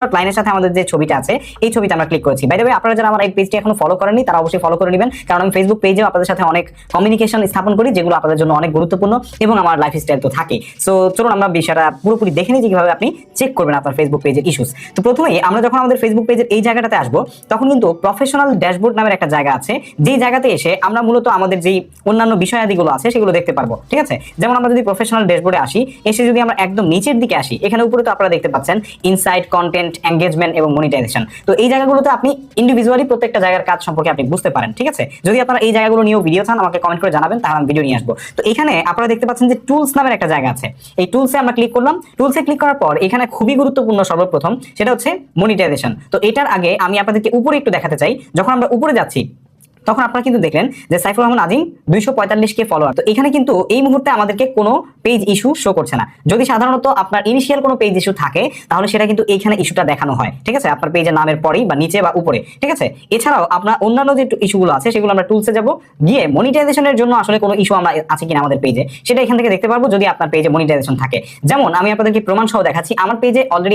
লাইনের সাথে আমাদের যে ছবিটা আছে এই ছবিটা আমরা ক্লিক করেছি। বাই দ্য ওয়ে, আপনারা যারা আমার এই পেজটি এখনো ফলো করেননি তারা অবশ্যই ফলো করে নেবেন, কারণ আমি ফেসবুক পেজেও আপনাদের সাথে অনেক কমিউনিকেশন স্থাপন করি যেগুলো আপনাদের জন্য অনেক গুরুত্বপূর্ণ এবং আমার লাইফস্টাইল তো থাকে। সো চলুন আমরা বিষয়টা পুরোপুরি দেখে নিই যে কিভাবে আপনি চেক করবেন আপনার ফেসবুক পেজের ইস্যুস। তো প্রথমেই আমরা যখন আমাদের ফেসবুক পেজের এই জায়গাটাতে আসবো তখন কিন্তু প্রফেশনাল ড্যাশবোর্ড নামের একটা জায়গা আছে, যেই জায়গাতে এসে আমরা মূলত আমাদের যেই অন্যান্য বিষয়াদিগুলো আছে সেগুলো দেখতে পারবো। ঠিক আছে, যেমন আমরা যদি প্রফেশনাল ড্যাশবোর্ডে আসি, এসে যদি আমরা একদম নিচের দিকে আসি, এখানে উপরে তো আপনারা দেখতে পাচ্ছেন ইনসাইট, কন্টেন্ট, এঙ্গেজমেন্ট এবং মনিটাইজেশন। তো এই জায়গাগুলোতে আপনি ইন্ডিভিজুয়ালি প্রত্যেকটা জায়গার কাজ সম্পর্কে আপনি বুঝতে পারেন। ঠিক আছে, যদি আপনারা এই জায়গাগুলো নিয়েও ভিডিও চান আমাকে কমেন্ট করে জানাবেন, তাহলে আমি ভিডিও নিয়ে আসবো। তো এখানে আপনারা দেখতে পাচ্ছেন যে টুলস নামের একটা জায়গা আছে, এই টুলসে আমরা ক্লিক করলাম। টুলসে ক্লিক করার পর এখানে খুবই গুরুত্বপূর্ণ সর্বপ্রথম সেটা হচ্ছে মনিটাইজেশন। তো এটার আগে আমি আপনাদেরকে উপরে একটু দেখাতে চাই, যখন আমরা উপরে যাচ্ছি তখন আপনারা কিন্তু দেখলেন যে সাইফুর রহমান আজিম 245K ফলোয়ার। তো এখানে কিন্তু এই মুহূর্তে আমাদেরকে কোনো পেজ ইস্যু শো করছে না। যদি সাধারণত আপনার ইনিশিয়াল কোনো পেজ ইস্যু থাকে তাহলে সেটা কিন্তু এইখানে ইস্যুটা দেখানো হয়। ঠিক আছে, আপনার পেজের নামের পরেই বা নিচে বা উপরে। ঠিক আছে, এছাড়াও আপনার অন্যান্য যে ইস্যুগুলো আছে সেগুলো আমরা টুলসে যাব, গিয়ে মনিটাইজেশনের জন্য আসলে কোনো ইস্যু আমরা আছে কিনা আমাদের পেজে সেটা এখান থেকে দেখতে পারবো যদি আপনার পেজে মনিটাইজেশন থাকে। যেমন আমি আপনাদেরকে প্রমাণ সহ দেখাচ্ছি, আমার পেজে অলরেডি